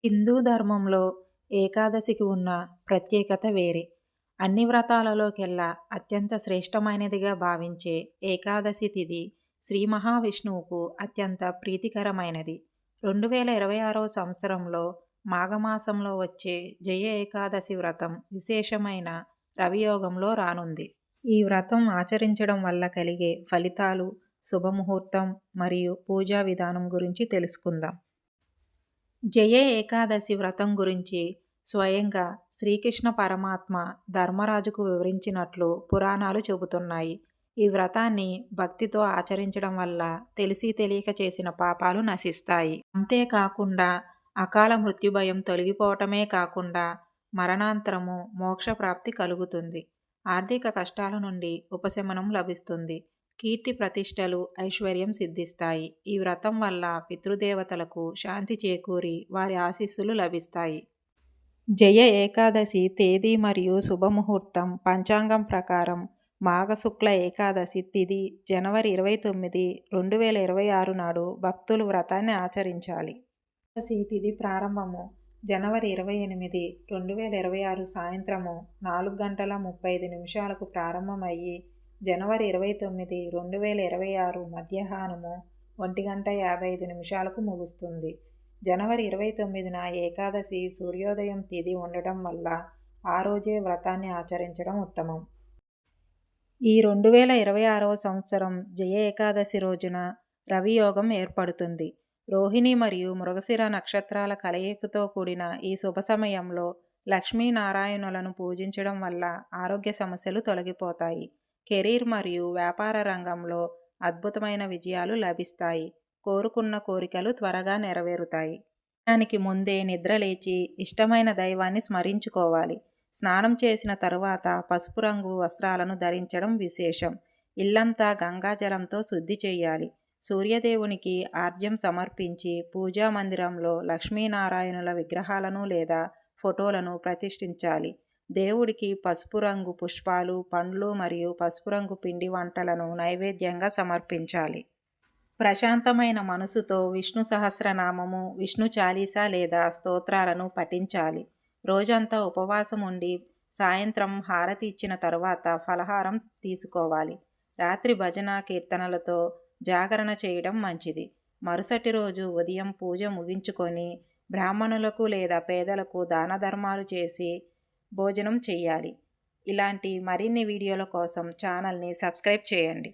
హిందూ ధర్మంలో ఏకాదశికి ఉన్న ప్రత్యేకత వేరే. అన్ని వ్రతాలలోకెల్లా అత్యంత శ్రేష్టమైనదిగా భావించే ఏకాదశి తిథి శ్రీ మహావిష్ణువుకు అత్యంత ప్రీతికరమైనది. 2026 సంవత్సరంలో మాఘమాసంలో వచ్చే జయ ఏకాదశి వ్రతం విశేషమైన రవియోగంలో రానుంది. ఈ వ్రతం ఆచరించడం వల్ల కలిగే ఫలితాలు, శుభముహూర్తం మరియు పూజా విధానం గురించి తెలుసుకుందాం. జయ ఏకాదశి వ్రతం గురించి స్వయంగా శ్రీకృష్ణ పరమాత్మ ధర్మరాజుకు వివరించినట్లు పురాణాలు చెబుతున్నాయి. ఈ వ్రతాన్ని భక్తితో ఆచరించడం వల్ల తెలిసి తెలియక చేసిన పాపాలు నశిస్తాయి. అంతేకాకుండా అకాల మృత్యుభయం తొలగిపోవటమే కాకుండా మరణాంతరము మోక్షప్రాప్తి కలుగుతుంది. ఆర్థిక కష్టాల నుండి ఉపశమనం లభిస్తుంది. కీర్తి ప్రతిష్టలు, ఐశ్వర్యం సిద్ధిస్తాయి. ఈ వ్రతం వల్ల పితృదేవతలకు శాంతి చేకూరి వారి ఆశీస్సులు లభిస్తాయి. జయ ఏకాదశి తేదీ మరియు శుభముహూర్తం పంచాంగం ప్రకారం మాఘశుక్ల ఏకాదశి తిథి జనవరి 29, 2026 నాడు భక్తులు వ్రతాన్ని ఆచరించాలి. ఏకాదశి తిథి ప్రారంభము జనవరి 28, 2026 సాయంత్రము 4:35 ప్రారంభమయ్యి జనవరి 29, 2026 మధ్యాహ్నము 1:55 ముగుస్తుంది. జనవరి 29న ఏకాదశి సూర్యోదయం తిథి ఉండటం వల్ల ఆ రోజే వ్రతాన్ని ఆచరించడం ఉత్తమం. ఈ 2026 సంవత్సరం జయ ఏకాదశి రోజున రవియోగం ఏర్పడుతుంది. రోహిణి మరియు మృగశిర నక్షత్రాల కలయికతో కూడిన ఈ శుభ సమయంలో లక్ష్మీనారాయణులను పూజించడం వల్ల ఆరోగ్య సమస్యలు తొలగిపోతాయి. కెరీర్ మరియు వ్యాపార రంగంలో అద్భుతమైన విజయాలు లభిస్తాయి. కోరుకున్న కోరికలు త్వరగా నెరవేరుతాయి. దానికి ముందే నిద్రలేచి ఇష్టమైన దైవాన్ని స్మరించుకోవాలి. స్నానం చేసిన తరువాత పసుపు రంగు వస్త్రాలను ధరించడం విశేషం. ఇల్లంతా గంగాజలంతో శుద్ధి చేయాలి. సూర్యదేవునికి ఆర్ఘ్యం సమర్పించి పూజా మందిరంలో లక్ష్మీనారాయణుల విగ్రహాలను లేదా ఫోటోలను ప్రతిష్ఠించాలి. దేవుడికి పసుపు రంగు పుష్పాలు, పండ్లు మరియు పసుపు రంగు పిండి వంటలను నైవేద్యంగా సమర్పించాలి. ప్రశాంతమైన మనసుతో విష్ణు సహస్రనామము, విష్ణు చాలీసా లేదా స్తోత్రాలను పఠించాలి. రోజంతా ఉపవాసం ఉండి సాయంత్రం హారతి ఇచ్చిన తరువాత ఫలహారం తీసుకోవాలి. రాత్రి భజన కీర్తనలతో జాగరణ చేయడం మంచిది. మరుసటి రోజు ఉదయం పూజ ముగించుకొని బ్రాహ్మణులకు లేదా పేదలకు దాన ధర్మాలు చేసి భోజనం చేయాలి. ఇలాంటి మరిన్ని వీడియోల కోసం ఛానల్ని సబ్స్క్రైబ్ చేయండి.